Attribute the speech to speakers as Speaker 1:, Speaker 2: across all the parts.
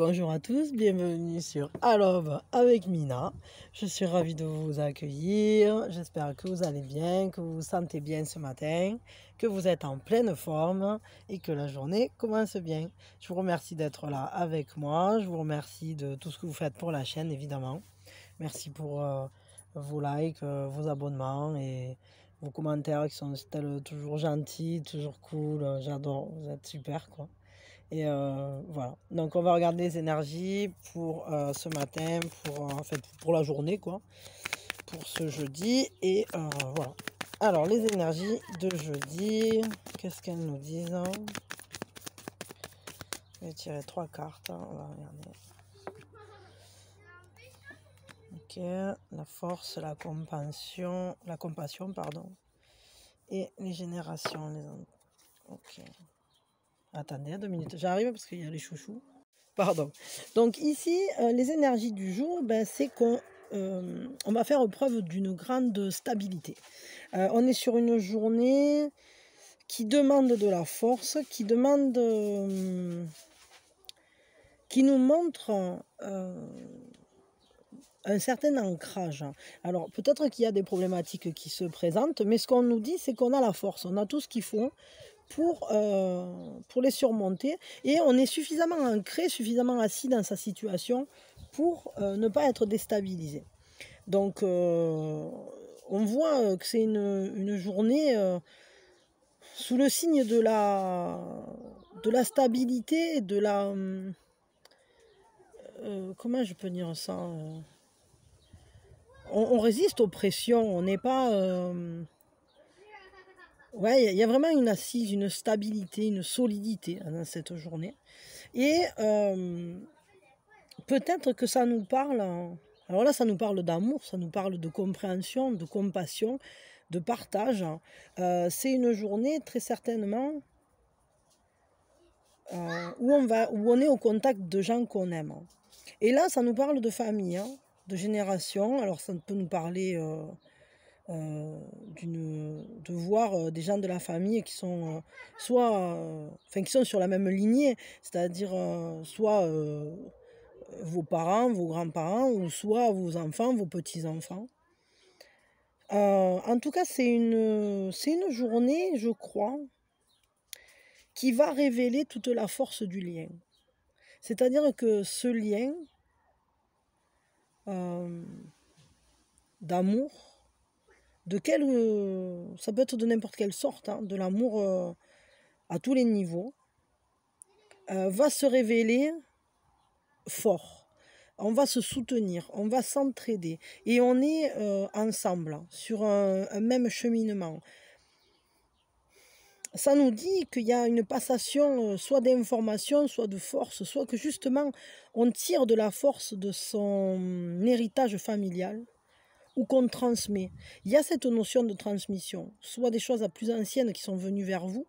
Speaker 1: bonjour à tous, bienvenue sur I Love avec Mina. Je suis ravie de vous accueillir, j'espère que vous allez bien, que vous vous sentez bien ce matin, que vous êtes en pleine forme et que la journée commence bien. Je vous remercie d'être là avec moi, je vous remercie de tout ce que vous faites pour la chaîne évidemment. Merci pour vos likes, vos abonnements et vos commentaires qui sont toujours gentils, toujours cool, j'adore, vous êtes super quoi. Et voilà, donc on va regarder les énergies pour ce matin, en fait pour la journée quoi, pour ce jeudi. Et voilà, alors les énergies de jeudi, qu'est-ce qu'elles nous disent hein? Je vais tirer 3 cartes, hein, on va regarder. Ok, la force, la compassion pardon, et les générations. Ok, attendez 2 minutes, j'arrive parce qu'il y a les chouchous. Pardon. Donc ici, les énergies du jour, c'est qu'on on va faire preuve d'une grande stabilité. On est sur une journée qui demande de la force, qui demande, qui nous montre un certain ancrage. Alors peut-être qu'il y a des problématiques qui se présentent, mais ce qu'on nous dit, c'est qu'on a la force, on a tout ce qu'il faut pour les surmonter, et on est suffisamment ancré, suffisamment assis dans sa situation pour ne pas être déstabilisé. Donc on voit que c'est une journée sous le signe de la stabilité, de la comment je peux dire ça, on résiste aux pressions, on n'est pas ouais, il y a vraiment une assise, une stabilité, une solidité dans cette journée. Et peut-être que ça nous parle, alors là ça nous parle d'amour, ça nous parle de compréhension, de compassion, de partage. C'est une journée très certainement où on est au contact de gens qu'on aime. Et là ça nous parle de famille, hein, de génération. Alors ça peut nous parler de voir des gens de la famille qui sont qui sont sur la même lignée, c'est-à-dire soit vos parents, vos grands-parents, ou soit vos enfants, vos petits-enfants. En tout cas, c'est une journée, je crois, qui va révéler toute la force du lien. C'est-à-dire que ce lien d'amour, ça peut être de n'importe quelle sorte, hein, de l'amour à tous les niveaux, va se révéler fort. On va se soutenir, on va s'entraider, et on est ensemble sur un même cheminement. Ça nous dit qu'il y a une passation soit d'information, soit de force, soit que justement on tire de la force de son héritage familial, ou qu'on transmet. Il y a cette notion de transmission, soit des choses plus anciennes qui sont venues vers vous,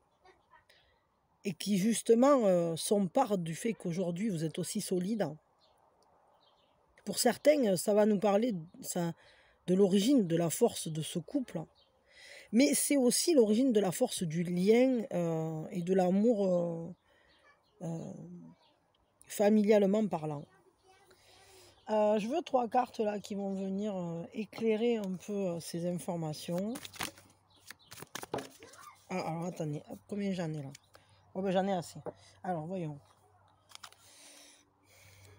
Speaker 1: et qui justement sont part du fait qu'aujourd'hui vous êtes aussi solide. Pour certains, ça va nous parler de l'origine de la force de ce couple, mais c'est aussi l'origine de la force du lien et de l'amour familialement parlant. Je veux 3 cartes là qui vont venir éclairer un peu ces informations. Ah, alors attendez, combien j'en ai là? Oh ben j'en ai assez. Alors voyons.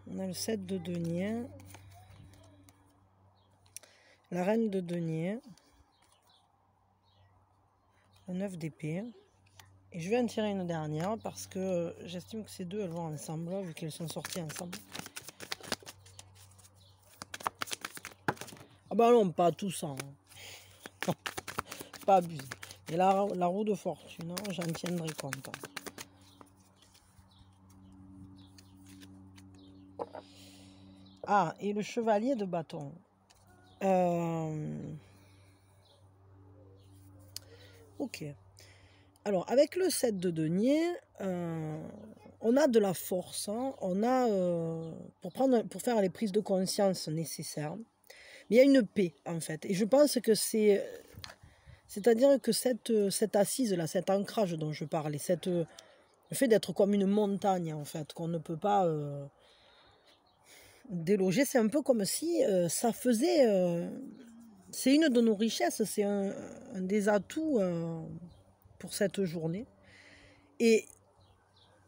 Speaker 1: On a le 7 de denier, la reine de denier, le 9 d'épée, et je vais en tirer une dernière parce que j'estime que ces deux elles vont ensemble vu qu'elles sont sorties ensemble. Ah bah non, pas tout ça, hein. Pas abusé. Et la roue de fortune, hein, j'en tiendrai compte. Ah, et le chevalier de bâton. Ok. Alors, avec le 7 de denier, on a de la force, hein, on a pour faire les prises de conscience nécessaires. Mais il y a une paix, en fait. Et je pense que c'est-à-dire que cette assise-là, cet ancrage dont je parlais, le fait d'être comme une montagne, en fait, qu'on ne peut pas déloger, c'est un peu comme si ça faisait... c'est une de nos richesses, c'est un des atouts pour cette journée. Et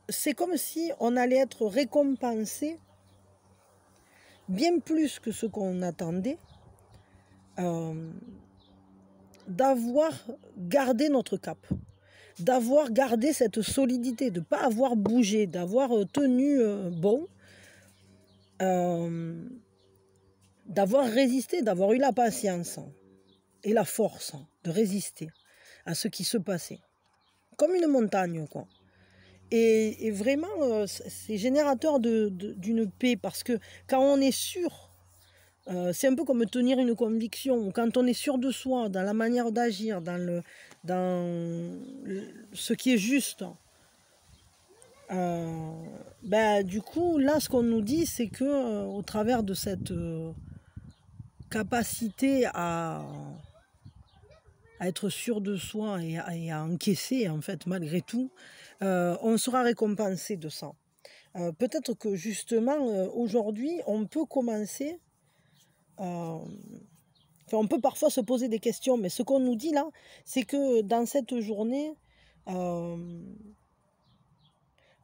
Speaker 1: c'est comme si on allait être récompensé bien plus que ce qu'on attendait d'avoir gardé notre cap, d'avoir gardé cette solidité, de ne pas avoir bougé, d'avoir tenu bon, d'avoir résisté, d'avoir eu la patience et la force de résister à ce qui se passait. Comme une montagne, quoi. Et vraiment, c'est générateur d'une paix, parce que quand on est sûr, c'est un peu comme tenir une conviction. Quand on est sûr de soi, dans la manière d'agir, ce qui est juste, du coup, là, ce qu'on nous dit, c'est que au travers de cette capacité à être sûr de soi et à encaisser, en fait, malgré tout, on sera récompensé de ça. Peut-être que justement, aujourd'hui, on peut commencer... on peut parfois se poser des questions, mais ce qu'on nous dit là, c'est que dans cette journée, on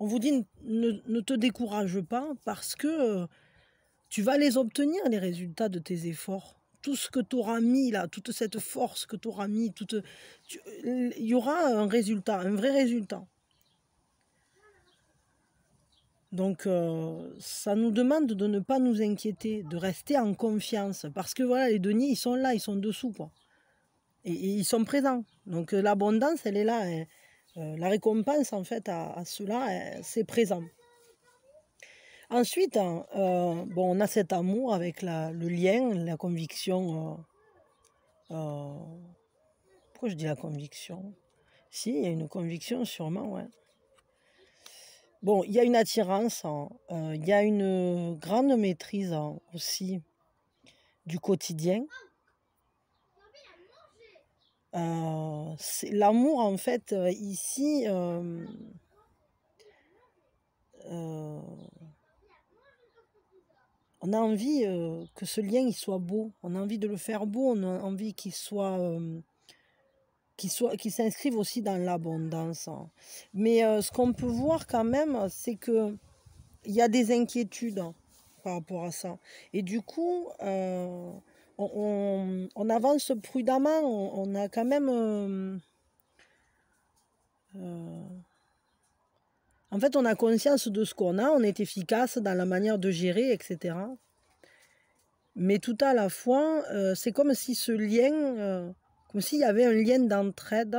Speaker 1: vous dit ne te décourage pas, parce que tu vas les obtenir, les résultats de tes efforts. Tout ce que tu auras mis là, toute cette force que tu auras mis, il y aura un résultat, un vrai résultat. Donc ça nous demande de ne pas nous inquiéter, de rester en confiance, parce que voilà, les deniers, ils sont là, ils sont dessous, quoi. Et ils sont présents. Donc l'abondance, elle est là. La récompense, en fait, à cela, c'est présent. Ensuite, on a cet amour avec le lien, la conviction. Pourquoi je dis la conviction? Si, il y a une conviction, sûrement, ouais. Bon, il y a une attirance, il y a une grande maîtrise aussi du quotidien. L'amour, en fait, ici, on a envie que ce lien il soit beau, on a envie de le faire beau, on a envie qu'il s'inscrive aussi dans l'abondance. Mais ce qu'on peut voir quand même, c'est que il y a des inquiétudes par rapport à ça. Et du coup, on avance prudemment, on a quand même... en fait, on a conscience de ce qu'on a, on est efficace dans la manière de gérer, etc. Mais tout à la fois, c'est comme si ce lien, comme s'il y avait un lien d'entraide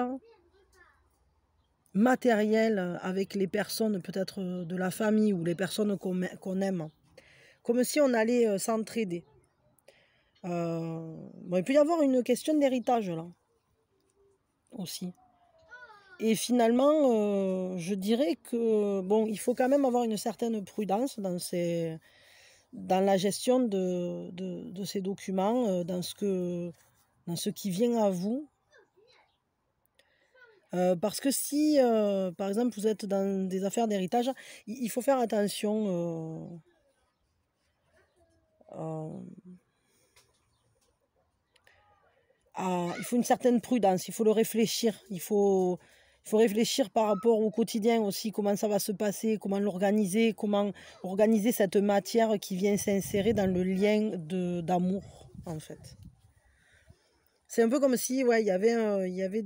Speaker 1: matériel avec les personnes, peut-être de la famille ou les personnes qu'on aime. Comme si on allait s'entraider. Il peut y avoir une question d'héritage là, aussi. Et finalement, je dirais que, il faut quand même avoir une certaine prudence dans la gestion de ces documents, dans ce qui vient à vous. Parce que si, par exemple, vous êtes dans des affaires d'héritage, il faut faire attention. Il faut une certaine prudence, il faut le réfléchir. Il faut réfléchir par rapport au quotidien aussi, comment ça va se passer, comment l'organiser, comment organiser cette matière qui vient s'insérer dans le lien d'amour, en fait. C'est un peu comme si, il y avait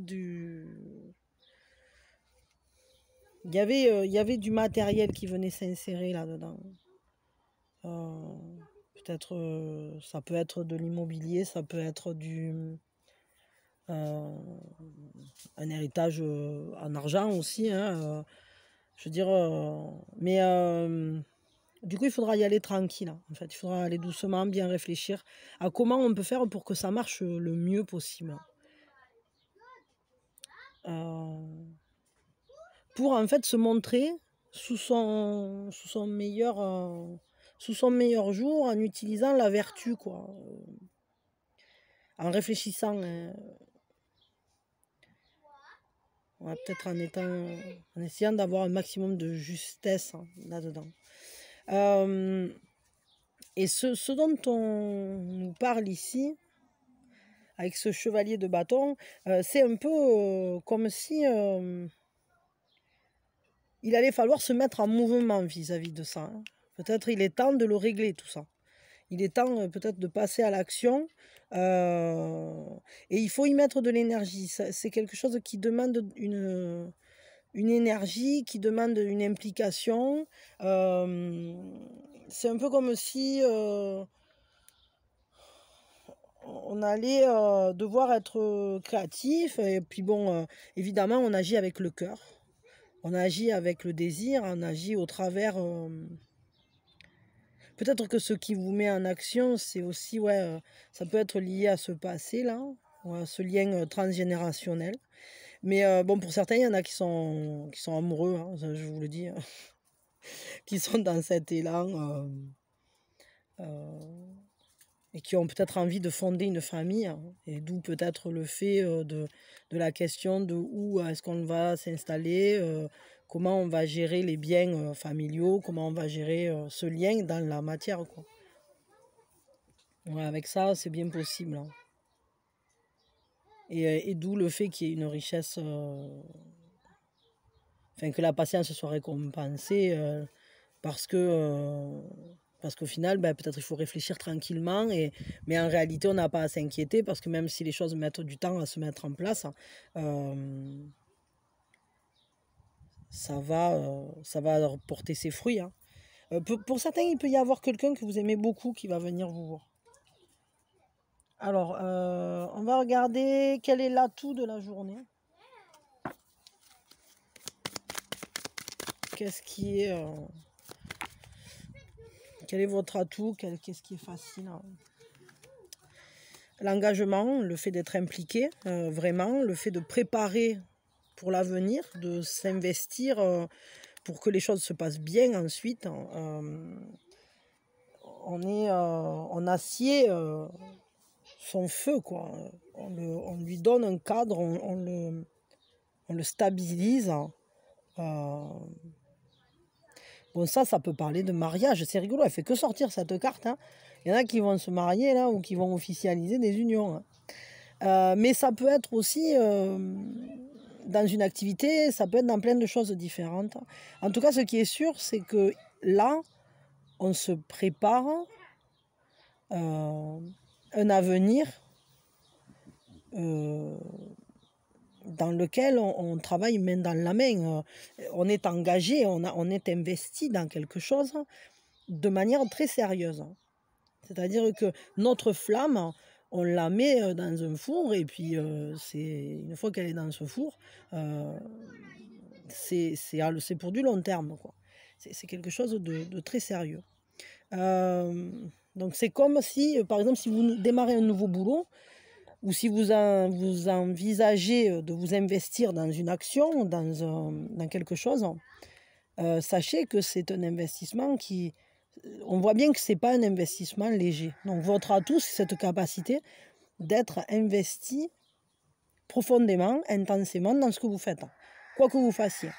Speaker 1: du matériel qui venait s'insérer là-dedans. Peut-être, ça peut être de l'immobilier, ça peut être un héritage en argent aussi, hein, je veux dire, mais du coup il faudra y aller tranquille, en fait, il faudra aller doucement, bien réfléchir à comment on peut faire pour que ça marche le mieux possible, pour en fait se montrer sous son meilleur jour, en utilisant la vertu, quoi, en réfléchissant, peut-être en essayant d'avoir un maximum de justesse, là-dedans. Et ce dont on nous parle ici, avec ce chevalier de bâton, c'est un peu comme si il allait falloir se mettre en mouvement vis-à-vis de ça. Hein. Peut-être il est temps de le régler tout ça. Il est temps peut-être de passer à l'action et il faut y mettre de l'énergie. C'est quelque chose qui demande une énergie, qui demande une implication. C'est un peu comme si on allait devoir être créatif. Et puis bon, évidemment, on agit avec le cœur. On agit avec le désir, on agit au travers... Peut-être que ce qui vous met en action, c'est aussi, ouais, ça peut être lié à ce passé-là, à ce lien transgénérationnel. Mais bon, pour certains, il y en a qui sont amoureux, hein, je vous le dis, hein, qui sont dans cet élan et qui ont peut-être envie de fonder une famille. Hein, et d'où peut-être le fait de la question de où est-ce qu'on va s'installer, comment on va gérer les biens familiaux, comment on va gérer ce lien dans la matière, quoi. Ouais, avec ça, c'est bien possible. Hein. Et d'où le fait qu'il y ait une richesse, enfin que la patience soit récompensée, parce qu'au final, ben, peut-être il faut réfléchir tranquillement, mais en réalité, on n'a pas à s'inquiéter, parce que même si les choses mettent du temps à se mettre en place, ça va porter ses fruits. Hein. Pour certains, il peut y avoir quelqu'un que vous aimez beaucoup qui va venir vous voir. Alors, on va regarder quel est l'atout de la journée. Qu'est-ce qui est... quel est votre atout? Qu'est-ce qui est facile? Hein. L'engagement, le fait d'être impliqué, vraiment, le fait de préparer pour l'avenir, de s'investir pour que les choses se passent bien ensuite. On assied son feu, quoi. On lui donne un cadre, on le stabilise. Bon, ça peut parler de mariage. C'est rigolo, elle fait que sortir cette carte. Hein. Il y en a qui vont se marier là ou qui vont officialiser des unions. Hein. Mais ça peut être aussi dans une activité, ça peut être dans plein de choses différentes. En tout cas, ce qui est sûr, c'est que là, on se prépare un avenir dans lequel on travaille main dans la main. On est engagé, on est investi dans quelque chose de manière très sérieuse. C'est-à-dire que notre flamme, on la met dans un four et puis une fois qu'elle est dans ce four, c'est pour du long terme, quoi. C'est quelque chose de très sérieux. Donc c'est comme si, par exemple, si vous démarrez un nouveau boulot, ou si vous envisagez de vous investir dans une action, dans quelque chose, sachez que c'est un investissement qui... On voit bien que ce n'est pas un investissement léger. Donc votre atout, c'est cette capacité d'être investi profondément, intensément dans ce que vous faites, quoi que vous fassiez.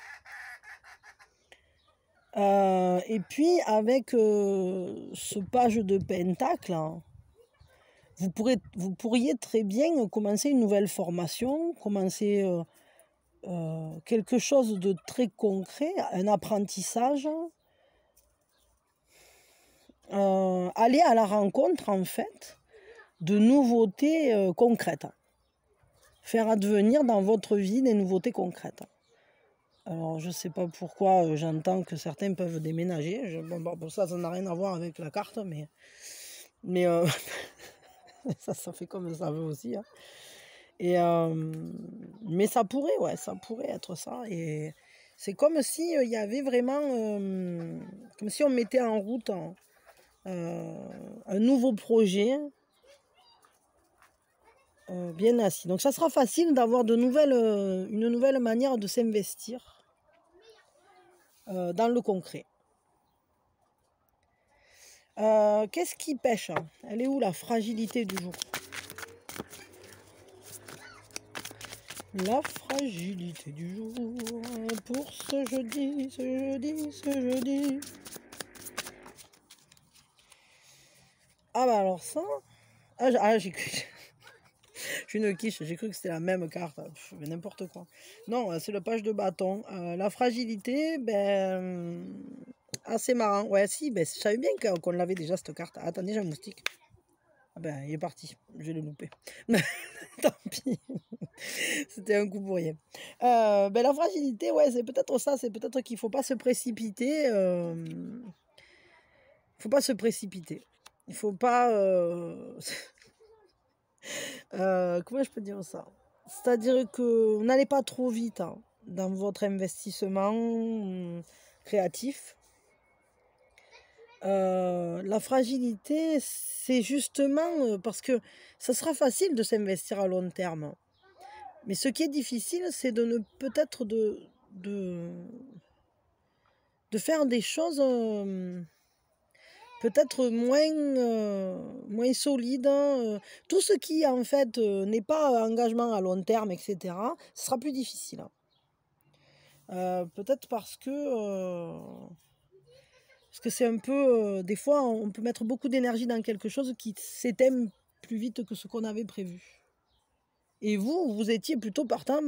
Speaker 1: Et puis avec ce page de pentacle, vous pourriez très bien commencer une nouvelle formation, commencer quelque chose de très concret, un apprentissage, aller à la rencontre en fait de nouveautés concrètes, faire advenir dans votre vie des nouveautés concrètes. Alors je ne sais pas pourquoi j'entends que certains peuvent déménager, bon, ça n'a rien à voir avec la carte, mais ça fait comme ça veut aussi. Hein. Mais ça pourrait, ouais, ça pourrait être ça. Et c'est comme si il y avait vraiment, comme si on mettait en route un nouveau projet bien assis. Donc ça sera facile d'avoir une nouvelle manière de s'investir dans le concret. Qu'est-ce qui pêche? Elle est où la fragilité du jour? La fragilité du jour pour ce jeudi. Ah bah alors ça... j'ai cru... Je suis une quiche, j'ai cru que c'était la même carte. Mais n'importe quoi. Non, c'est le page de bâton. La fragilité, ben... assez marrant. Ouais, si, ben, je savais bien qu'on l'avait déjà cette carte. Attendez, j'ai un moustique. Ah ben, il est parti. Je l'ai loupé. Tant pis. C'était un coup pour rien. Ben, la fragilité, ouais, c'est peut-être ça. C'est peut-être qu'il ne faut pas se précipiter. Faut pas se précipiter. Il faut pas... comment je peux dire ça? C'est-à-dire que n'allez pas trop vite hein, dans votre investissement créatif. La fragilité, c'est justement parce que ça sera facile de s'investir à long terme. Mais ce qui est difficile, c'est de ne peut-être de faire des choses peut-être moins solides. Tout ce qui, en fait, n'est pas engagement à long terme, etc., ce sera plus difficile. Peut-être parce que c'est un peu... des fois, on peut mettre beaucoup d'énergie dans quelque chose qui s'éteint plus vite que ce qu'on avait prévu. Et vous étiez plutôt partant...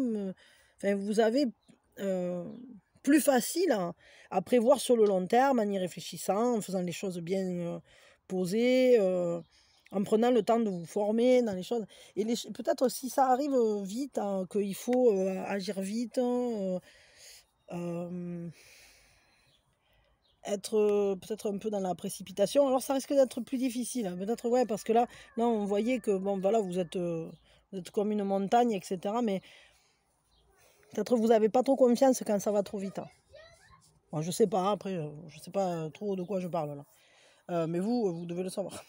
Speaker 1: Enfin, vous avez plus facile à prévoir sur le long terme, en y réfléchissant, en faisant les choses bien posées, en prenant le temps de vous former dans les choses. Et peut-être si ça arrive vite, qu'il faut agir vite, être peut-être un peu dans la précipitation, alors ça risque d'être plus difficile. Peut-être, ouais, parce que là on voyait que, bon, voilà, vous êtes comme une montagne, etc. Mais peut-être vous n'avez pas trop confiance quand ça va trop vite. Bon, je sais pas, après, je sais pas trop de quoi je parle là. Mais vous devez le savoir.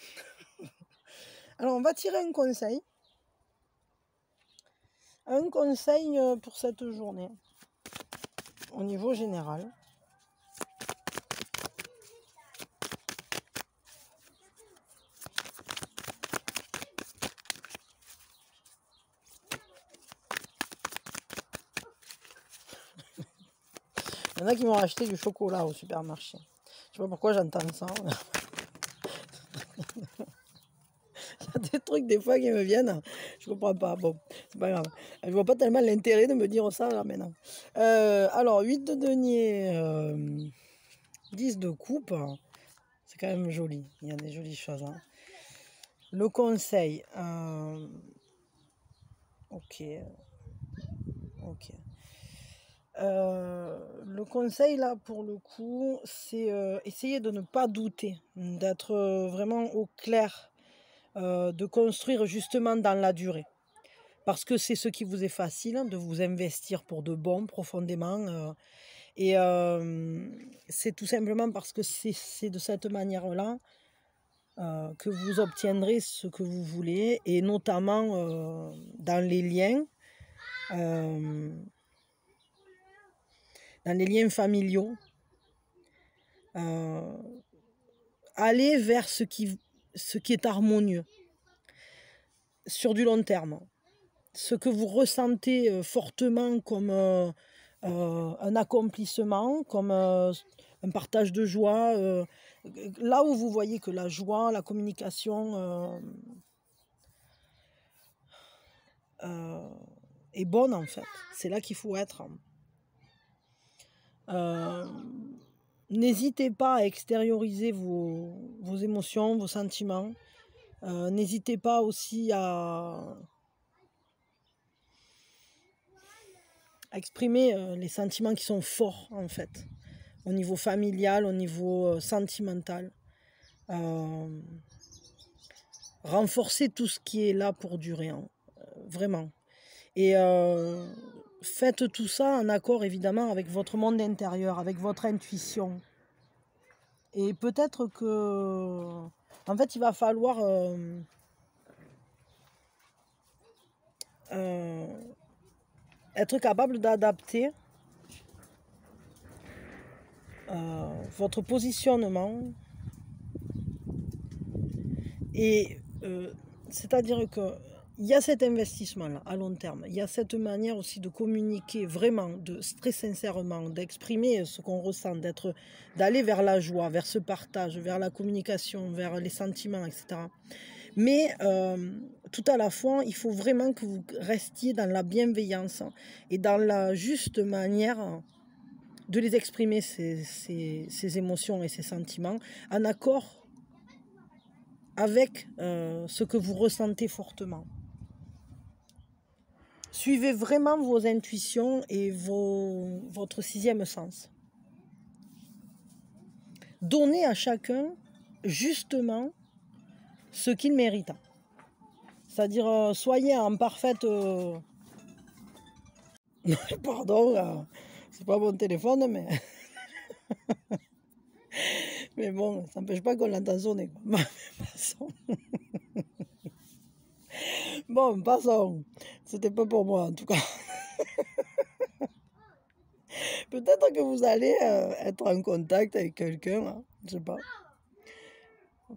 Speaker 1: Alors, on va tirer un conseil. Un conseil pour cette journée, au niveau général. Il y en a qui m'ont acheté du chocolat au supermarché. Je sais pas pourquoi j'entends ça. Il y a des trucs des fois qui me viennent. Je comprends pas. Bon, c'est pas grave. Je vois pas tellement l'intérêt de me dire ça là maintenant. Alors, 8 de denier, 10 de coupe. C'est quand même joli. Il y a des jolies choses. Hein. Le conseil. Ok. Le conseil là pour le coup, c'est essayer de ne pas douter, d'être vraiment au clair, de construire justement dans la durée. Parce que c'est ce qui vous est facile, de vous investir pour de bon profondément. Et c'est tout simplement parce que c'est de cette manière-là que vous obtiendrez ce que vous voulez, et notamment dans les liens. Dans les liens familiaux, aller vers ce qui est harmonieux sur du long terme. Ce que vous ressentez fortement comme un accomplissement, comme un partage de joie, là où vous voyez que la joie, la communication est bonne en fait, c'est là qu'il faut être. N'hésitez pas à extérioriser vos émotions, vos sentiments. N'hésitez pas aussi à exprimer les sentiments qui sont forts en fait, au niveau familial, au niveau sentimental. Renforcez tout ce qui est là pour durer, hein, vraiment. Et faites tout ça en accord évidemment avec votre monde intérieur, avec votre intuition. Et peut-être que, en fait, il va falloir être capable d'adapter votre positionnement. Et c'est-à-dire que il y a cet investissement-là à long terme. Il y a cette manière aussi de communiquer vraiment, très sincèrement, d'exprimer ce qu'on ressent, d'aller vers la joie, vers ce partage, vers la communication, vers les sentiments, etc. Mais tout à la fois, il faut vraiment que vous restiez dans la bienveillance et dans la juste manière de les exprimer, ces émotions et ces sentiments, en accord avec ce que vous ressentez fortement. Suivez vraiment vos intuitions et votre sixième sens. Donnez à chacun justement ce qu'il mérite. C'est-à-dire, soyez en parfaite... Pardon, c'est pas mon téléphone, mais... mais bon, ça n'empêche pas qu'on l'entend sonner. Passons. Bon, passons. C'était pas pour moi, en tout cas. Peut-être que vous allez être en contact avec quelqu'un, hein, je sais pas.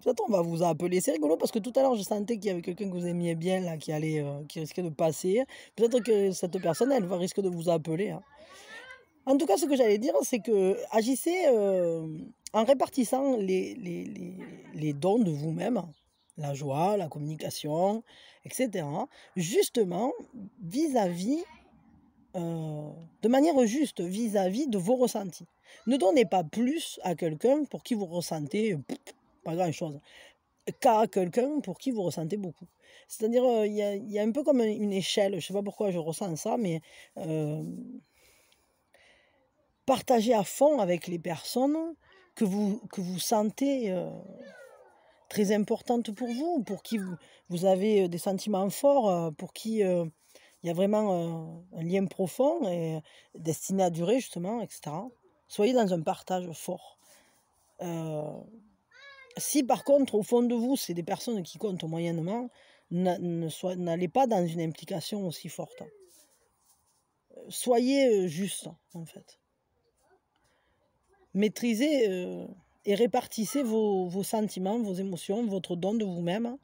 Speaker 1: Peut-être on va vous appeler. C'est rigolo parce que tout à l'heure, je sentais qu'il y avait quelqu'un que vous aimiez bien, là, qui risquait de passer. Peut-être que cette personne, elle risque de vous appeler. Hein. En tout cas, ce que j'allais dire, c'est que agissez en répartissant les dons de vous-même, la joie, la communication, etc. Justement, vis-à-vis, de manière juste, vis-à-vis de vos ressentis. Ne donnez pas plus à quelqu'un pour qui vous ressentez pas grand-chose, qu'à quelqu'un pour qui vous ressentez beaucoup. C'est-à-dire, il y a un peu comme une échelle, je ne sais pas pourquoi je ressens ça, mais partagez à fond avec les personnes que vous sentez très importantes pour vous, pour qui vous avez des sentiments forts, pour qui il y a vraiment un lien profond et destiné à durer, justement, etc. Soyez dans un partage fort. Si par contre, au fond de vous, c'est des personnes qui comptent moyennement, n'allez pas dans une implication aussi forte. Soyez juste, en fait. Maîtrisez et répartissez vos sentiments, vos émotions, votre don de vous-même.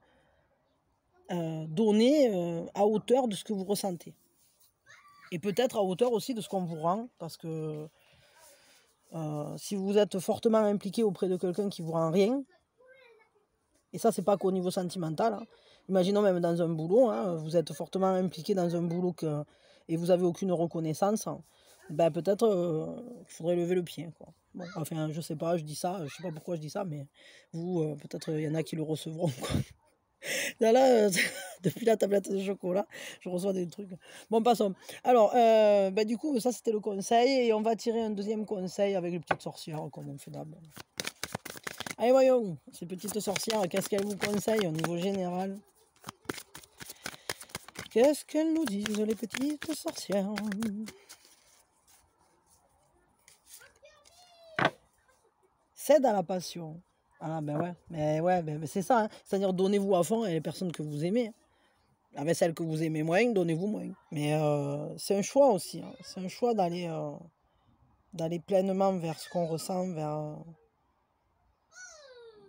Speaker 1: Donnez à hauteur de ce que vous ressentez. Et peut-être à hauteur aussi de ce qu'on vous rend, parce que si vous êtes fortement impliqué auprès de quelqu'un qui vous rend rien, et ça, c'est pas qu'au niveau sentimental. Hein. Imaginons même dans un boulot, hein, vous êtes fortement impliqué dans un boulot et vous n'avez aucune reconnaissance. Ben peut-être qu'il faudrait lever le pied. Quoi. Bon, enfin, je sais pas, je dis ça, je sais pas pourquoi je dis ça, mais vous, peut-être il y en a qui le recevront. Quoi. Là, depuis la tablette de chocolat, je reçois des trucs. Bon, passons. Alors, du coup, ça c'était le conseil, et on va tirer un deuxième conseil avec les petites sorcières, comme on fait d'abord. Allez, voyons, ces petites sorcières, qu'est-ce qu'elles vous conseillent au niveau général? Qu'est-ce qu'elles nous disent, les petites sorcières? Cède à la passion. Ah, ben ouais, mais c'est ça. Hein. C'est-à-dire, donnez-vous à fond à les personnes que vous aimez. Avec celles que vous aimez moins, donnez-vous moins. Mais c'est un choix aussi. Hein. C'est un choix d'aller pleinement vers ce qu'on ressent,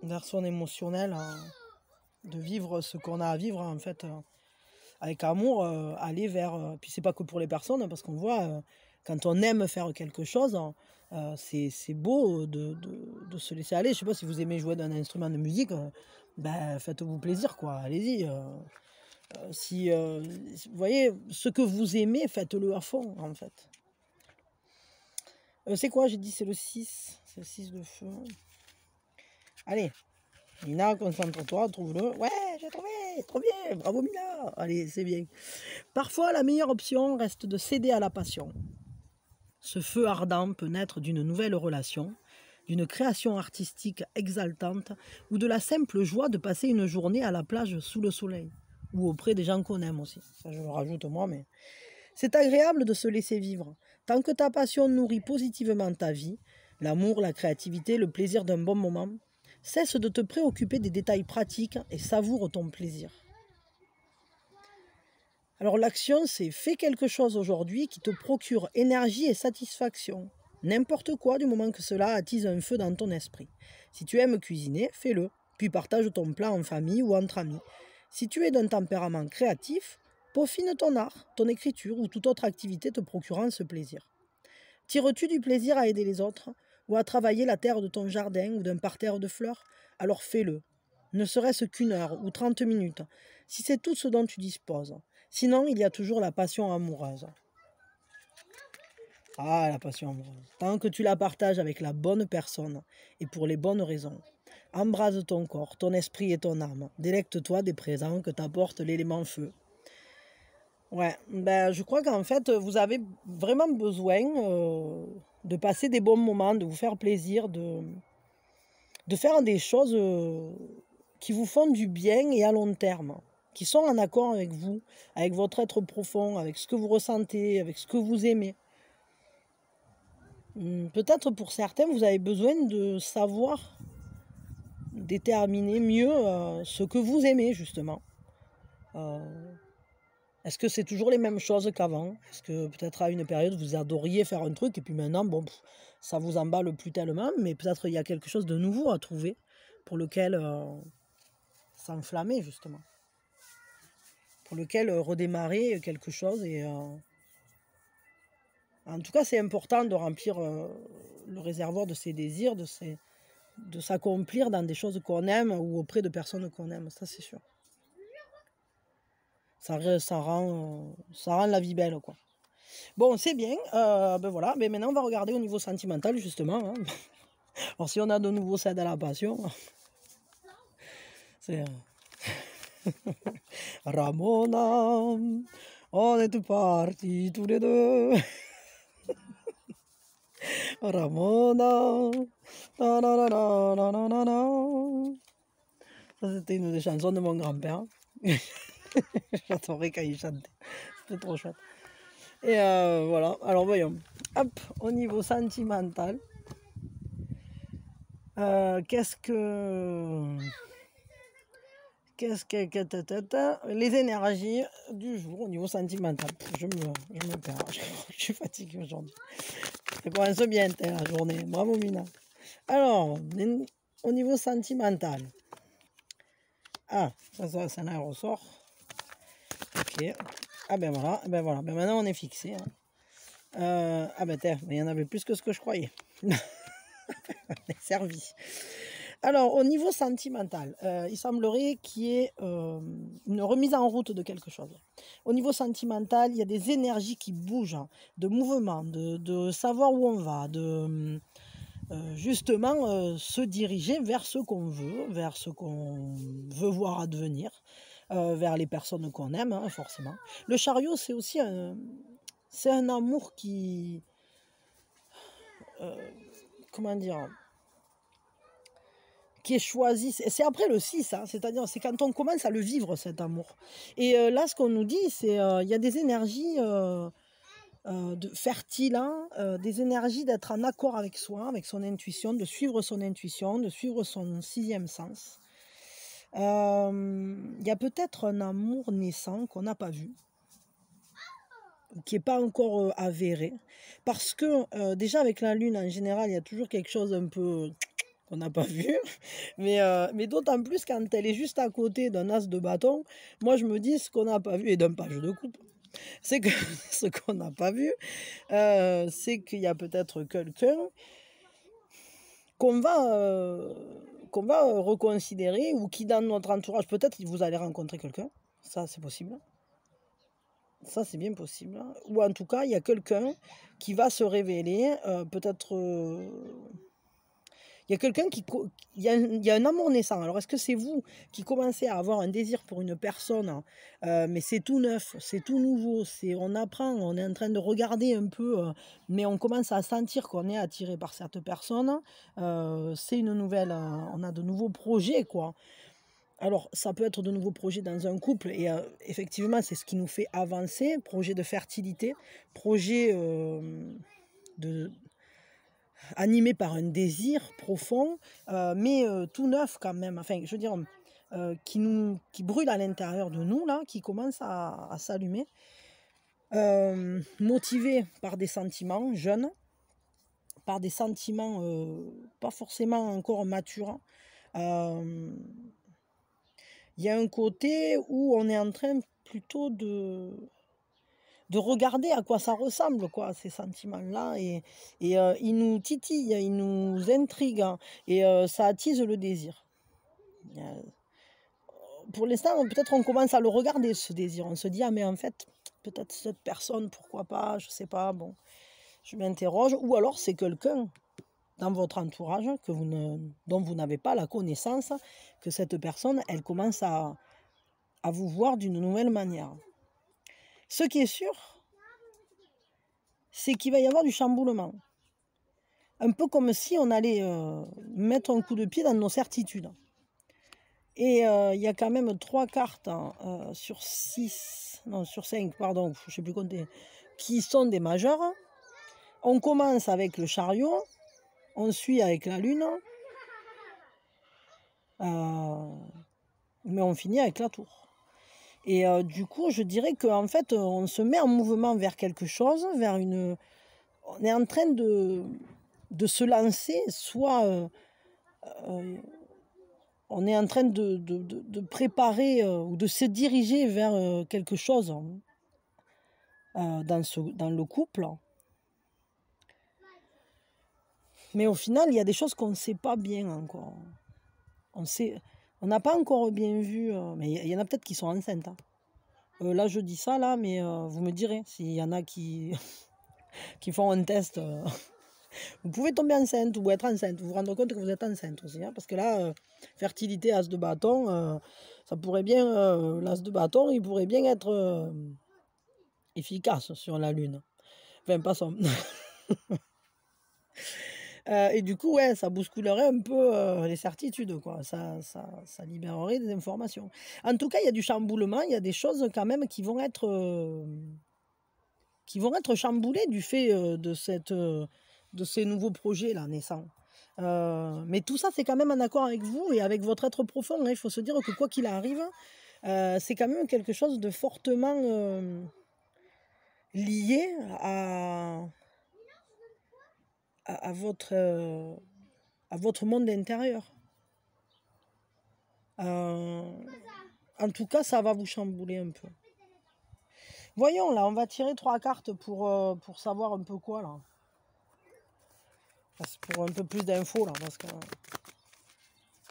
Speaker 1: vers son émotionnel, de vivre ce qu'on a à vivre en fait avec amour, aller vers... puis c'est pas que pour les personnes, parce qu'on voit, quand on aime faire quelque chose, c'est beau de se laisser aller. Je sais pas si vous aimez jouer d'un instrument de musique, faites-vous plaisir, quoi. Allez-y. Si vous voyez, ce que vous aimez, faites-le à fond, en fait. C'est quoi, j'ai dit, c'est le 6. C'est le 6 de feu. Allez, Mina, concentre-toi, trouve-le. Ouais, j'ai trouvé, trop bien, bravo Mina. Allez, c'est bien. Parfois, la meilleure option reste de céder à la passion. Ce feu ardent peut naître d'une nouvelle relation, d'une création artistique exaltante ou de la simple joie de passer une journée à la plage sous le soleil. Ou auprès des gens qu'on aime aussi. Ça, je le rajoute moi, mais... C'est agréable de se laisser vivre. Tant que ta passion nourrit positivement ta vie, l'amour, la créativité, le plaisir d'un bon moment, cesse de te préoccuper des détails pratiques et savoure ton plaisir. Alors l'action, c'est fais quelque chose aujourd'hui qui te procure énergie et satisfaction. N'importe quoi du moment que cela attise un feu dans ton esprit. Si tu aimes cuisiner, fais-le, puis partage ton plat en famille ou entre amis. Si tu es d'un tempérament créatif, peaufine ton art, ton écriture ou toute autre activité te procurant ce plaisir. Tires-tu du plaisir à aider les autres ou à travailler la terre de ton jardin ou d'un parterre de fleurs? Alors fais-le, ne serait-ce qu'une heure ou 30 minutes, si c'est tout ce dont tu disposes. Sinon, il y a toujours la passion amoureuse. Ah, la passion amoureuse. Tant que tu la partages avec la bonne personne et pour les bonnes raisons. Embrase ton corps, ton esprit et ton âme. Délecte-toi des présents que t'apporte l'élément feu. Ouais, ben, je crois qu'en fait, vous avez vraiment besoin de passer des bons moments, de vous faire plaisir, de faire des choses qui vous font du bien et à long terme, qui sont en accord avec vous, avec votre être profond, avec ce que vous ressentez, avec ce que vous aimez. Peut-être pour certains, vous avez besoin de savoir déterminer mieux ce que vous aimez, justement. Est-ce que c'est toujours les mêmes choses qu'avant? Est-ce que peut-être à une période, vous adoriez faire un truc et puis maintenant, bon, ça vous emballe plus tellement, mais peut-être il y a quelque chose de nouveau à trouver pour lequel s'enflammer, justement. Pour lequel redémarrer quelque chose. Et en tout cas, c'est important de remplir le réservoir de ses désirs, de s'accomplir dans des choses qu'on aime ou auprès de personnes qu'on aime, ça c'est sûr. Ça rend la vie belle, quoi. Bon, c'est bien, ben voilà, mais maintenant on va regarder au niveau sentimental, justement. Hein. Alors si on a de nouveau ça dans la passion, c'est... Ramona, on est partis tous les deux. Ramona, ça c'était une des chansons de mon grand-père. J'adorais quand il chantait, c'était trop chouette. Et voilà, alors voyons, hop, au niveau sentimental, qu'est-ce que les énergies du jour au niveau sentimental? Je me perds, je suis fatiguée aujourd'hui. Ça commence bien la journée, bravo Mina. Alors, au niveau sentimental, ah, ça là ressort. Ok, ah ben voilà, ben maintenant on est fixé. Hein. Ah ben tiens, mais il y en avait plus que ce que je croyais. On est servi. Alors, au niveau sentimental, il semblerait qu'il y ait une remise en route de quelque chose. Au niveau sentimental, il y a des énergies qui bougent, hein, de mouvement, de savoir où on va, de justement se diriger vers ce qu'on veut, vers ce qu'on veut voir advenir, vers les personnes qu'on aime, hein, forcément. Le chariot, c'est aussi un amour qui... comment dire, qui est choisi, c'est après le 6, hein, c'est-à-dire c'est quand on commence à le vivre, cet amour. Et là, ce qu'on nous dit, c'est il y a des énergies fertiles, hein, des énergies d'être en accord avec soi, avec son intuition, de suivre son intuition, de suivre son sixième sens. Il y a peut-être un amour naissant qu'on n'a pas vu, qui n'est pas encore avéré, parce que déjà avec la lune en général, il y a toujours quelque chose un peu qu'on n'a pas vu, mais d'autant plus quand elle est juste à côté d'un as de bâton. Moi je me dis, ce qu'on n'a pas vu, et d'un page de coupe, c'est que ce qu'on n'a pas vu, c'est qu'il y a peut-être quelqu'un qu'on va reconsidérer, ou qui dans notre entourage, peut-être vous allez rencontrer quelqu'un, ça c'est possible. Ça, c'est bien possible. Ou en tout cas, il y a quelqu'un qui va se révéler, peut-être... il y a quelqu'un il y a un amour naissant. Alors, est-ce que c'est vous qui commencez à avoir un désir pour une personne, mais c'est tout neuf, c'est tout nouveau, on apprend, on est en train de regarder un peu, mais on commence à sentir qu'on est attiré par cette personne. C'est une nouvelle... on a de nouveaux projets, quoi. Alors, ça peut être de nouveaux projets dans un couple, et effectivement, c'est ce qui nous fait avancer, projet de fertilité, projet animé par un désir profond, mais tout neuf quand même, enfin, je veux dire, qui brûle à l'intérieur de nous, là, qui commence à s'allumer, motivé par des sentiments jeunes, par des sentiments pas forcément encore matures. il y a un côté où on est en train plutôt de regarder à quoi ça ressemble, quoi, ces sentiments-là. Et ils nous titillent, ils nous intriguent, hein, et ça attise le désir. Pour l'instant, peut-être on commence à le regarder, ce désir. On se dit, ah mais en fait, peut-être cette personne, pourquoi pas, je sais pas, bon, je m'interroge. Ou alors c'est quelqu'un dans votre entourage dont vous n'avez pas la connaissance, que cette personne, elle commence à vous voir d'une nouvelle manière. Ce qui est sûr, c'est qu'il va y avoir du chamboulement. Un peu comme si on allait mettre un coup de pied dans nos certitudes. Et il y a quand même 3 cartes sur 5, pardon, je ne sais plus compter, qui sont des majeurs. On commence avec le chariot, on suit avec la lune, mais on finit avec la tour. Et du coup, je dirais qu'en fait, on se met en mouvement vers quelque chose, on est en train de se lancer, soit on est en train de préparer ou de se diriger vers quelque chose dans le couple. Mais au final, il y a des choses qu'on ne sait pas bien encore. On n'a pas encore bien vu, mais il y en a peut-être qui sont enceintes. Hein. Là, je dis ça, là, mais vous me direz s'il y en a qui, qui font un test. Vous pouvez tomber enceinte ou être enceinte. Vous vous rendez compte que vous êtes enceinte aussi. Hein, parce que là, fertilité, as de bâton, ça pourrait bien, l'as de bâton, il pourrait bien être efficace sur la Lune. Enfin, pas ça. Et du coup, ouais, ça bousculerait un peu les certitudes, quoi. Ça libérerait des informations. En tout cas, il y a du chamboulement, il y a des choses quand même qui vont être chamboulées du fait de ces nouveaux projets là naissants. Mais tout ça, c'est quand même en accord avec vous et avec votre être profond. Hein. Il faut se dire que quoi qu'il arrive, c'est quand même quelque chose de fortement lié à votre monde intérieur. En tout cas, ça va vous chambouler un peu. Voyons, là, on va tirer 3 cartes pour savoir un peu quoi, là. Pour un peu plus d'infos, là. Parce que...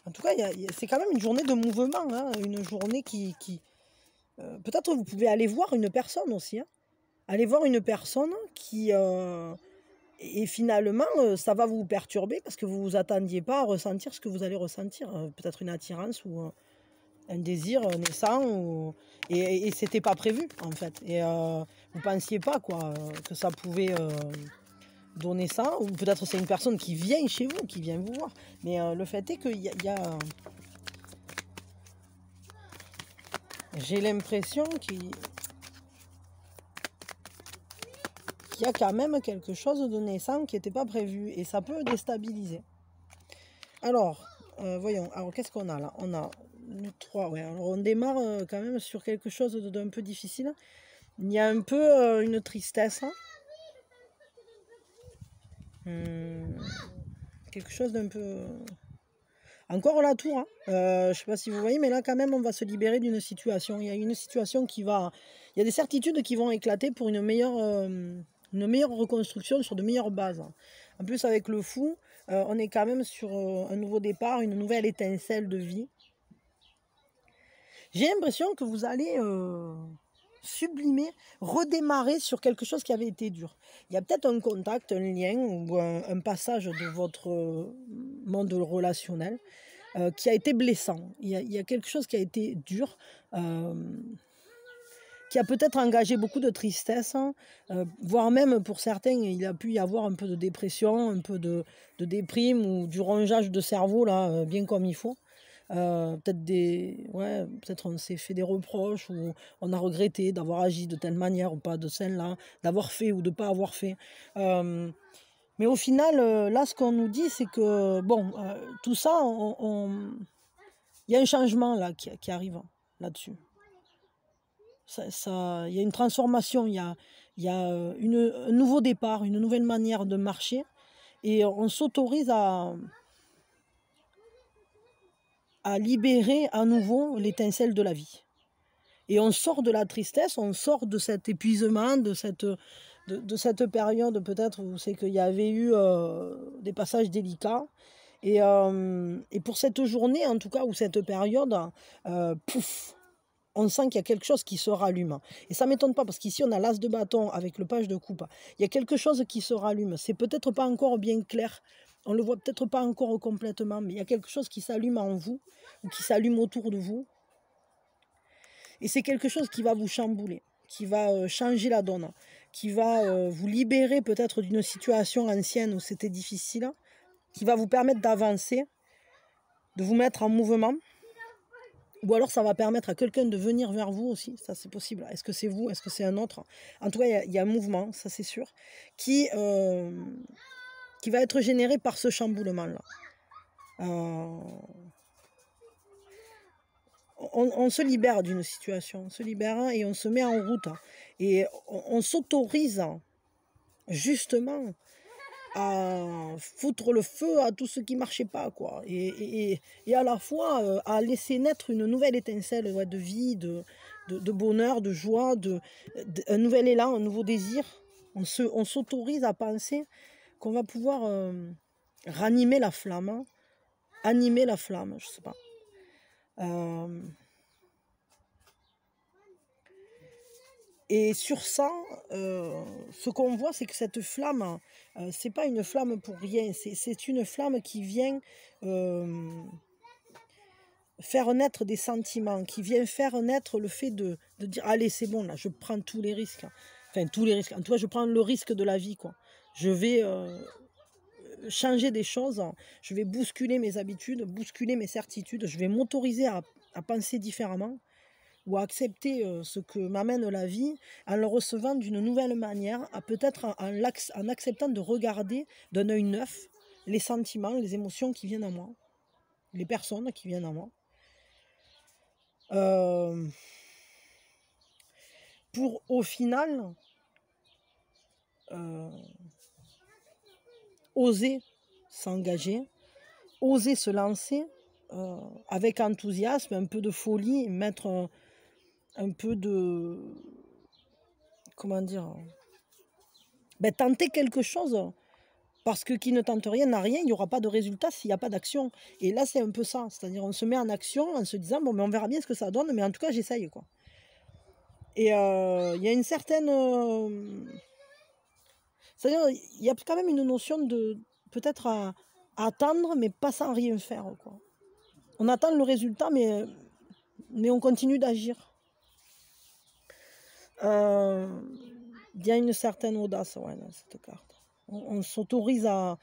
Speaker 1: En tout cas, c'est quand même une journée de mouvement, hein, une journée qui peut-être vous pouvez aller voir une personne aussi. Hein. Aller voir une personne qui... et finalement, ça va vous perturber parce que vous ne vous attendiez pas à ressentir ce que vous allez ressentir. Peut-être une attirance ou un désir naissant. Et c'était pas prévu, en fait. Et vous pensiez pas quoi, que ça pouvait donner ça. Ou peut-être c'est une personne qui vient chez vous, qui vient vous voir. Mais le fait est qu'il y a... J'ai l'impression qu'il y a quand même quelque chose de naissant qui n'était pas prévu. Et ça peut déstabiliser. Alors, voyons. Alors, qu'est-ce qu'on a là? On a le 3. Ouais. Alors, on démarre quand même sur quelque chose d'un peu difficile. Il y a un peu une tristesse. Quelque chose d'un peu... Encore la tour. Hein. Je ne sais pas si vous voyez, mais là, quand même, on va se libérer d'une situation. Il y a une situation qui va... Il y a des certitudes qui vont éclater pour une meilleure reconstruction sur de meilleures bases. En plus, avec le fou, on est quand même sur un nouveau départ, une nouvelle étincelle de vie. J'ai l'impression que vous allez sublimer, redémarrer sur quelque chose qui avait été dur. Il y a peut-être un contact, un lien ou un passage de votre monde relationnel qui a été blessant. Il y a quelque chose qui a été dur, qui a peut-être engagé beaucoup de tristesse, voire même pour certains, il a pu y avoir un peu de dépression, un peu de déprime ou du rongeage de cerveau, là, bien comme il faut. Peut-être on s'est fait des reproches ou on a regretté d'avoir agi de telle manière ou pas de celle-là, d'avoir fait ou de ne pas avoir fait. Mais au final, là, ce qu'on nous dit, c'est que, bon, tout ça, il y a un changement là qui arrive là-dessus. Il y a une transformation, il y a un nouveau départ, une nouvelle manière de marcher. Et on s'autorise à à libérer à nouveau l'étincelle de la vie. Et on sort de la tristesse, on sort de cet épuisement, de cette période peut-être où c'est qu'il y avait eu des passages délicats. Et pour cette journée, en tout cas, ou cette période, pouf, on sent qu'il y a quelque chose qui se rallume. Et ça ne m'étonne pas, parce qu'ici, on a l'as de bâton avec le page de coupe. Il y a quelque chose qui se rallume. C'est peut-être pas encore bien clair. On ne le voit peut-être pas encore complètement, mais il y a quelque chose qui s'allume en vous, ou qui s'allume autour de vous. Et c'est quelque chose qui va vous chambouler, qui va changer la donne, qui va vous libérer peut-être d'une situation ancienne où c'était difficile, qui va vous permettre d'avancer, de vous mettre en mouvement. Ou alors ça va permettre à quelqu'un de venir vers vous aussi, ça c'est possible. Est-ce que c'est vous, est-ce que c'est un autre? En tout cas, il y a un mouvement, ça c'est sûr, qui va être généré par ce chamboulement-là. On se libère d'une situation, on se libère et on se met en route. Et on s'autorise justement à foutre le feu à tout ce qui ne marchait pas, quoi. Et à la fois à laisser naître une nouvelle étincelle, ouais, de vie, de bonheur, de joie, un nouvel élan, un nouveau désir. On s'autorise à penser qu'on va pouvoir ranimer la flamme, animer la flamme, je ne sais pas. Et sur ça, ce qu'on voit, c'est que cette flamme, c'est pas une flamme pour rien, c'est une flamme qui vient faire naître des sentiments, qui vient faire naître le fait de dire allez, c'est bon, là, je prends tous les risques. Enfin, tous les risques. En tout cas, je prends le risque de la vie, quoi. Je vais changer des choses, je vais bousculer mes habitudes, bousculer mes certitudes, je vais m'autoriser à penser différemment, ou à accepter ce que m'amène la vie en le recevant d'une nouvelle manière, peut-être en acceptant de regarder d'un œil neuf les sentiments, les émotions qui viennent à moi, les personnes qui viennent à moi. Pour au final oser s'engager, oser se lancer avec enthousiasme, un peu de folie, mettre un peu de... comment dire, tenter quelque chose, parce que qui ne tente rien n'a rien, il n'y aura pas de résultat s'il n'y a pas d'action. Et là, c'est un peu ça, c'est-à-dire on se met en action en se disant, bon, mais on verra bien ce que ça donne, mais en tout cas, j'essaye, quoi. Et il y a une certaine... c'est-à-dire, il y a quand même une notion de peut-être à attendre, mais pas sans rien faire, quoi. On attend le résultat, mais on continue d'agir. Il y a une certaine audace, ouais, dans cette carte. On s'autorise à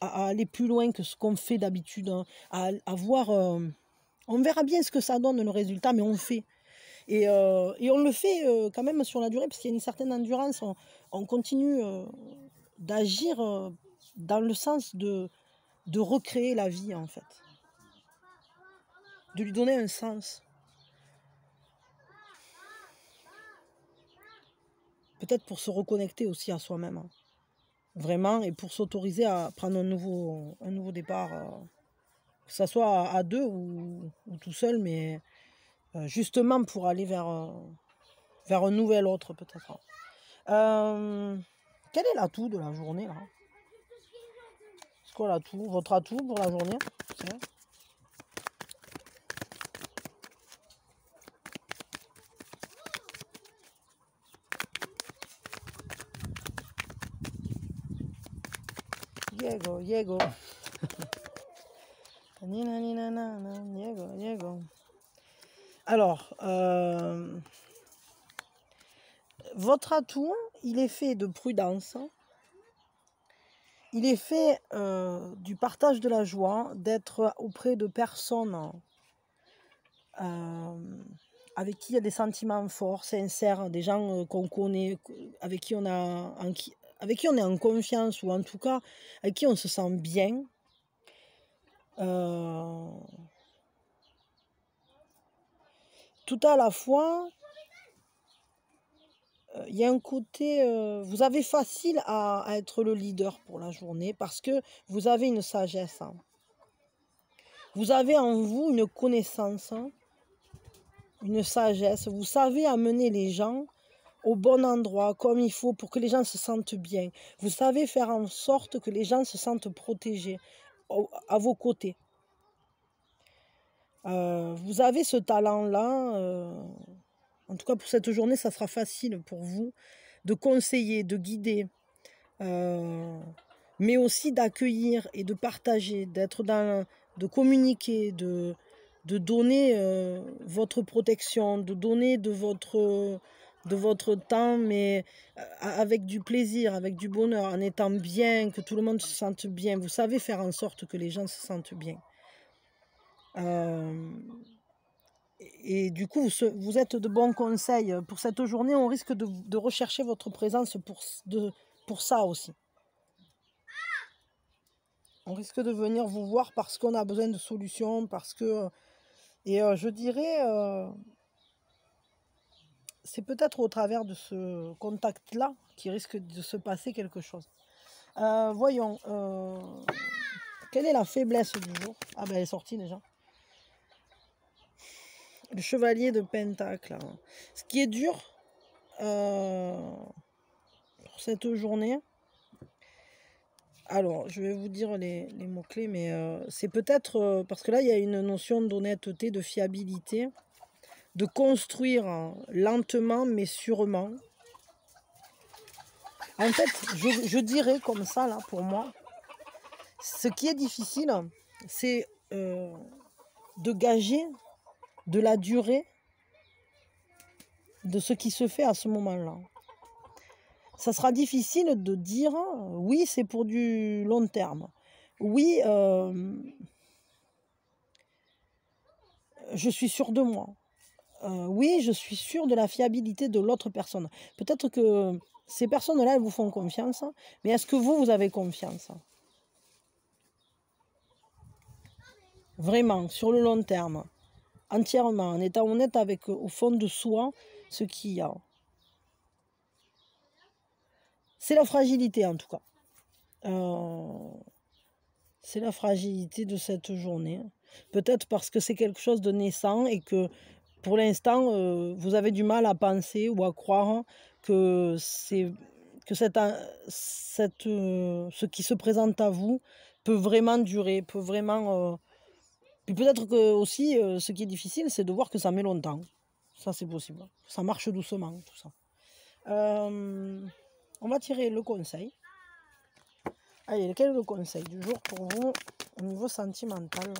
Speaker 1: aller plus loin que ce qu'on fait d'habitude, hein, à voir... on verra bien ce que ça donne, le résultat, mais on fait. Et on le fait quand même sur la durée, parce qu'il y a une certaine endurance. On continue d'agir dans le sens de recréer la vie, en fait. De lui donner un sens. Peut-être pour se reconnecter aussi à soi-même. Hein. Vraiment, et pour s'autoriser à prendre un nouveau départ. Que ce soit à deux ou tout seul, mais justement pour aller vers un nouvel autre, peut-être. Quel est l'atout de la journée, là? C'est quoi l'atout? Votre atout pour la journée? Diego, Diego. Diego, Diego. Alors, votre atout, il est fait de prudence. Il est fait du partage de la joie, d'être auprès de personnes avec qui il y a des sentiments forts, sincères, des gens qu'on connaît, avec qui on est en confiance, ou en tout cas avec qui on se sent bien. Tout à la fois, il y a un côté, vous avez facile à être le leader pour la journée, parce que vous avez une sagesse. Hein. Vous avez en vous une connaissance, une sagesse. Vous savez amener les gens au bon endroit, comme il faut, pour que les gens se sentent bien. Vous savez faire en sorte que les gens se sentent protégés à vos côtés. Vous avez ce talent-là. En tout cas, pour cette journée, ça sera facile pour vous de conseiller, de guider, mais aussi d'accueillir et de partager, de communiquer, de donner votre protection, de donner de votre temps, mais avec du plaisir, avec du bonheur, en étant bien, que tout le monde se sente bien. Vous savez faire en sorte que les gens se sentent bien. Et du coup, vous êtes de bons conseils. Pour cette journée, on risque de rechercher votre présence pour ça aussi. On risque de venir vous voir parce qu'on a besoin de solutions, parce que... Et je dirais, c'est peut-être au travers de ce contact-là qu'il risque de se passer quelque chose. Voyons, quelle est la faiblesse du jour? Ah ben elle est sortie déjà. Le chevalier de Pentacle. Ce qui est dur pour cette journée, alors je vais vous dire les mots-clés, mais c'est peut-être parce que là il y a une notion d'honnêteté, de fiabilité, de construire lentement mais sûrement. En fait, je dirais comme ça, là, pour moi, ce qui est difficile, c'est de gager de la durée de ce qui se fait à ce moment-là. Ça sera difficile de dire, oui, c'est pour du long terme. Oui, je suis sûre de moi. Oui, je suis sûre de la fiabilité de l'autre personne. Peut-être que ces personnes-là, elles vous font confiance, mais est-ce que vous avez confiance? Vraiment, sur le long terme, entièrement, en étant honnête avec, au fond de soi, ce qu'il y a. C'est la fragilité, en tout cas. C'est la fragilité de cette journée. Peut-être parce que c'est quelque chose de naissant et que, pour l'instant, vous avez du mal à penser ou à croire que ce qui se présente à vous peut vraiment durer, peut vraiment... Puis peut-être que aussi, ce qui est difficile, c'est de voir que ça met longtemps. Ça, c'est possible. Ça marche doucement, tout ça. On va tirer le conseil. Allez, quel est le conseil du jour pour vous au niveau sentimental?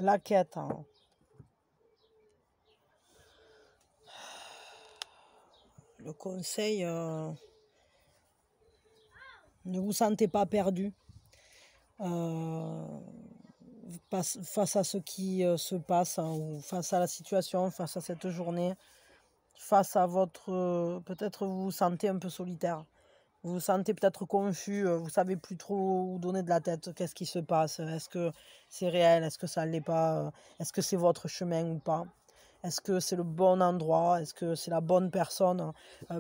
Speaker 1: La quête. Le conseil, ne vous sentez pas perdu face à ce qui se passe, ou face à la situation, face à cette journée, face à votre... peut-être vous vous sentez un peu solitaire. Vous vous sentez peut-être confus, vous ne savez plus trop où donner de la tête, qu'est-ce qui se passe, est-ce que c'est réel, est-ce que ça ne l'est pas, est-ce que c'est votre chemin ou pas, est-ce que c'est le bon endroit, est-ce que c'est la bonne personne,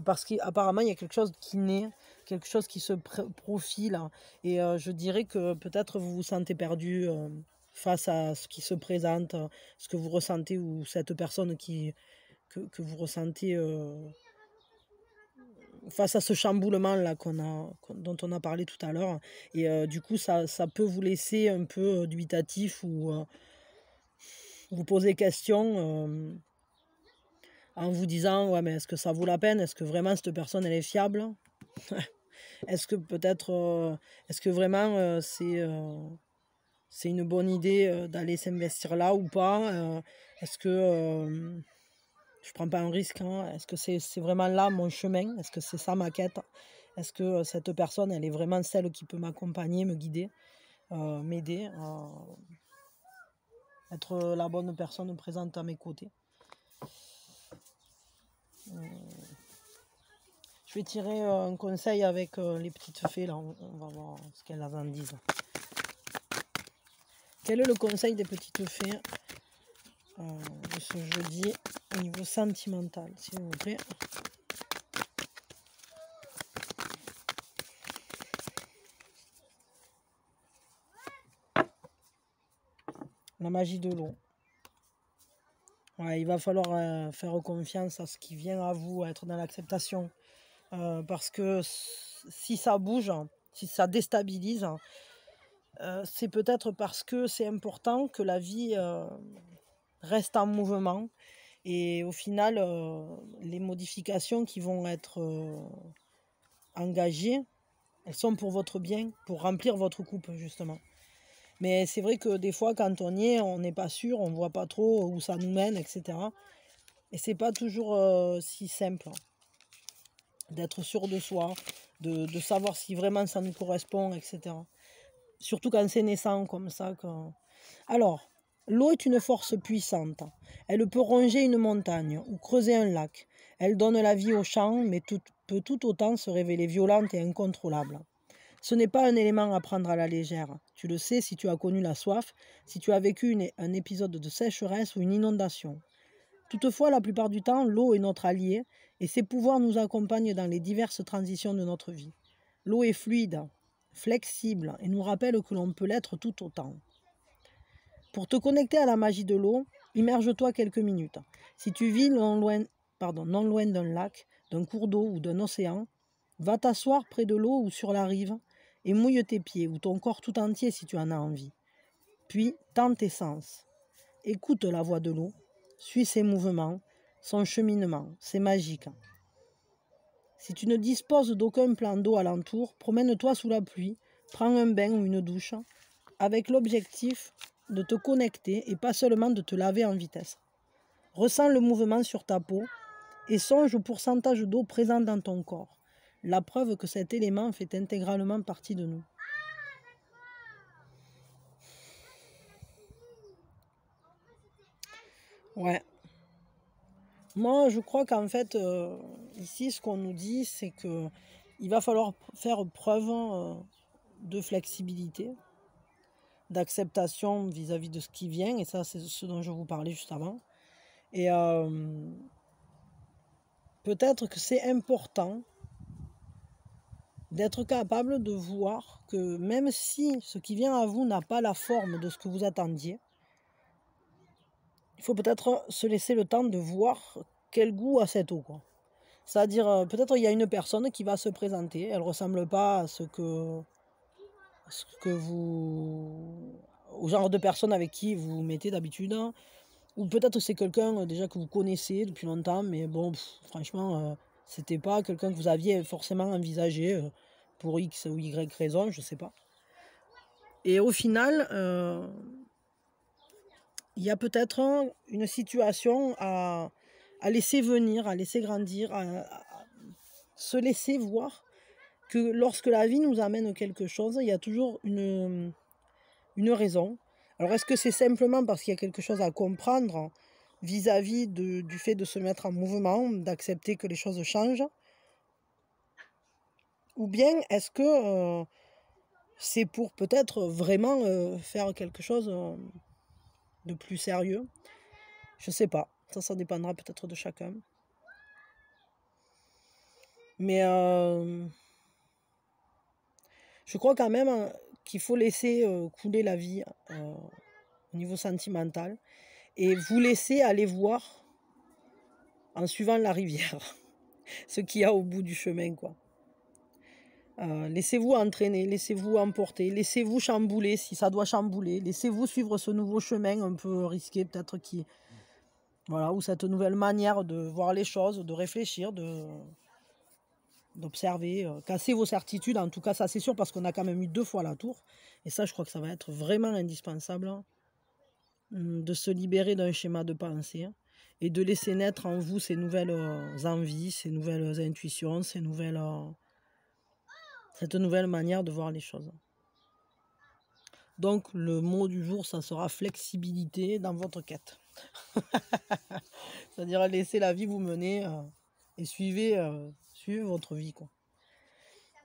Speaker 1: parce qu'apparemment il y a quelque chose qui naît, quelque chose qui se profile, et je dirais que peut-être vous vous sentez perdu face à ce qui se présente, ce que vous ressentez, ou cette personne que vous ressentez... face à ce chamboulement-là dont on a parlé tout à l'heure. Et du coup, ça peut vous laisser un peu dubitatif, ou vous poser question en vous disant, ouais, mais est-ce que ça vaut la peine? Est-ce que vraiment cette personne, elle est fiable? Est-ce que peut-être, est-ce que vraiment c'est une bonne idée d'aller s'investir là ou pas? Est-ce que... je prends pas un risque, hein. Est-ce que c'est vraiment là mon chemin? Est-ce que c'est ça ma quête? Est-ce que cette personne, elle est vraiment celle qui peut m'accompagner, me guider, m'aider, être la bonne personne présente à mes côtés? Je vais tirer un conseil avec les petites fées, là. On va voir ce qu'elles en disent. Quel est le conseil des petites fées de ce jeudi au niveau sentimental, s'il vous plaît. La magie de l'eau. Ouais, il va falloir faire confiance à ce qui vient à vous, être dans l'acceptation. Parce que si ça bouge, si ça déstabilise, c'est peut-être parce que c'est important que la vie reste en mouvement. Et au final, les modifications qui vont être engagées, elles sont pour votre bien, pour remplir votre coupe, justement. Mais c'est vrai que des fois, quand on y est, on n'est pas sûr, on ne voit pas trop où ça nous mène, etc. Et c'est pas toujours si simple d'être sûr de soi, de savoir si vraiment ça nous correspond, etc. Surtout quand c'est naissant comme ça. Alors, l'eau est une force puissante. Elle peut ronger une montagne ou creuser un lac. Elle donne la vie aux champs, mais peut tout autant se révéler violente et incontrôlable. Ce n'est pas un élément à prendre à la légère. Tu le sais si tu as connu la soif, si tu as vécu un épisode de sécheresse ou une inondation. Toutefois, la plupart du temps, l'eau est notre allié et ses pouvoirs nous accompagnent dans les diverses transitions de notre vie. L'eau est fluide, flexible et nous rappelle que l'on peut l'être tout autant. Pour te connecter à la magie de l'eau, immerge-toi quelques minutes. Si tu vis non loin d'un lac, d'un cours d'eau ou d'un océan, va t'asseoir près de l'eau ou sur la rive et mouille tes pieds ou ton corps tout entier si tu en as envie. Puis, tends tes sens. Écoute la voix de l'eau, suis ses mouvements, son cheminement, c'est magique. Si tu ne disposes d'aucun plan d'eau alentour, promène-toi sous la pluie, prends un bain ou une douche, avec l'objectif de te connecter et pas seulement de te laver en vitesse. Ressens le mouvement sur ta peau et songe au pourcentage d'eau présent dans ton corps. La preuve que cet élément fait intégralement partie de nous. Ouais. Moi, je crois qu'en fait, ici, ce qu'on nous dit, c'est que il va falloir faire preuve de flexibilité, d'acceptation vis-à-vis de ce qui vient, et ça, c'est ce dont je vous parlais juste avant. Et peut-être que c'est important d'être capable de voir que même si ce qui vient à vous n'a pas la forme de ce que vous attendiez, il faut peut-être se laisser le temps de voir quel goût a cette eau, quoi. C'est-à-dire, peut-être il y a une personne qui va se présenter, elle ne ressemble pas à ce que vous... au genre de personne avec qui vous vous mettez d'habitude, hein. Ou peut-être c'est quelqu'un déjà que vous connaissez depuis longtemps, mais bon, franchement, c'était pas quelqu'un que vous aviez forcément envisagé pour X ou Y raison, je sais pas. Et au final, il y a peut-être une situation à laisser venir, à laisser grandir, à se laisser voir que lorsque la vie nous amène quelque chose, il y a toujours une raison. Alors est-ce que c'est simplement parce qu'il y a quelque chose à comprendre vis-à-vis du fait de se mettre en mouvement, d'accepter que les choses changent? Ou bien est-ce que c'est pour peut-être vraiment faire quelque chose de plus sérieux? Je sais pas, ça dépendra peut-être de chacun. Mais je crois quand même qu'il faut laisser couler la vie au niveau sentimental et vous laisser aller voir en suivant la rivière ce qu'il y a au bout du chemin, quoi. Laissez-vous entraîner, laissez-vous emporter, laissez-vous chambouler si ça doit chambouler, laissez-vous suivre ce nouveau chemin un peu risqué peut-être voilà, ou cette nouvelle manière de voir les choses, de réfléchir, d'observer, casser vos certitudes, en tout cas ça c'est sûr parce qu'on a quand même eu 2 fois la tour, et ça je crois que ça va être vraiment indispensable, de se libérer d'un schéma de pensée et de laisser naître en vous ces nouvelles envies, ces nouvelles intuitions, cette nouvelle manière de voir les choses. Donc le mot du jour, ça sera flexibilité dans votre quête. C'est-à-dire laisser la vie vous mener et suivez votre vie, quoi.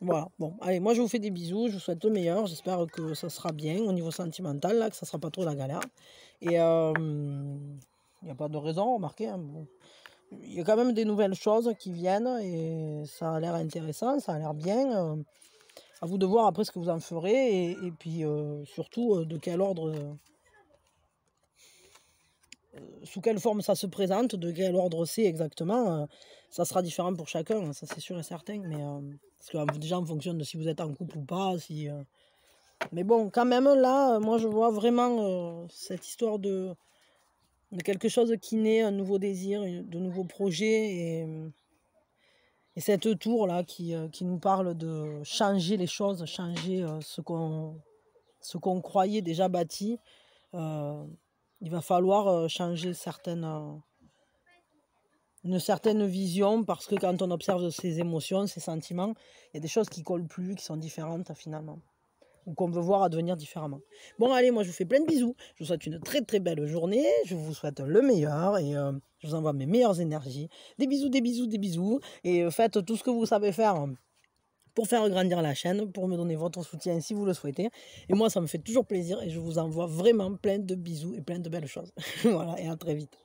Speaker 1: Voilà, bon, allez, moi je vous fais des bisous, je vous souhaite le meilleur, j'espère que ça sera bien au niveau sentimental, là, que ça sera pas trop la galère. Et Il n'y a pas de raison, remarquez. Hein, bon. Il y a quand même des nouvelles choses qui viennent et ça a l'air intéressant, ça a l'air bien. À vous de voir après ce que vous en ferez et puis surtout de quel ordre, sous quelle forme ça se présente, de quel ordre c'est exactement. Ça sera différent pour chacun, ça c'est sûr et certain. Mais parce que déjà en fonction de si vous êtes en couple ou pas. Mais bon, quand même là, moi je vois vraiment cette histoire de quelque chose qui naît, un nouveau désir, de nouveaux projets et cette tour-là qui nous parle de changer les choses, changer ce qu'on croyait déjà bâti. Il va falloir changer une certaine vision parce que quand on observe ses émotions, ses sentiments, il y a des choses qui ne collent plus, qui sont différentes finalement. Ou qu'on veut voir advenir différemment. Bon, allez, moi je vous fais plein de bisous. Je vous souhaite une très très belle journée. Je vous souhaite le meilleur et je vous envoie mes meilleures énergies. Des bisous, des bisous, des bisous. Et faites tout ce que vous savez faire pour faire grandir la chaîne, pour me donner votre soutien si vous le souhaitez. Et moi, ça me fait toujours plaisir et je vous envoie vraiment plein de bisous et plein de belles choses. Voilà, et à très vite.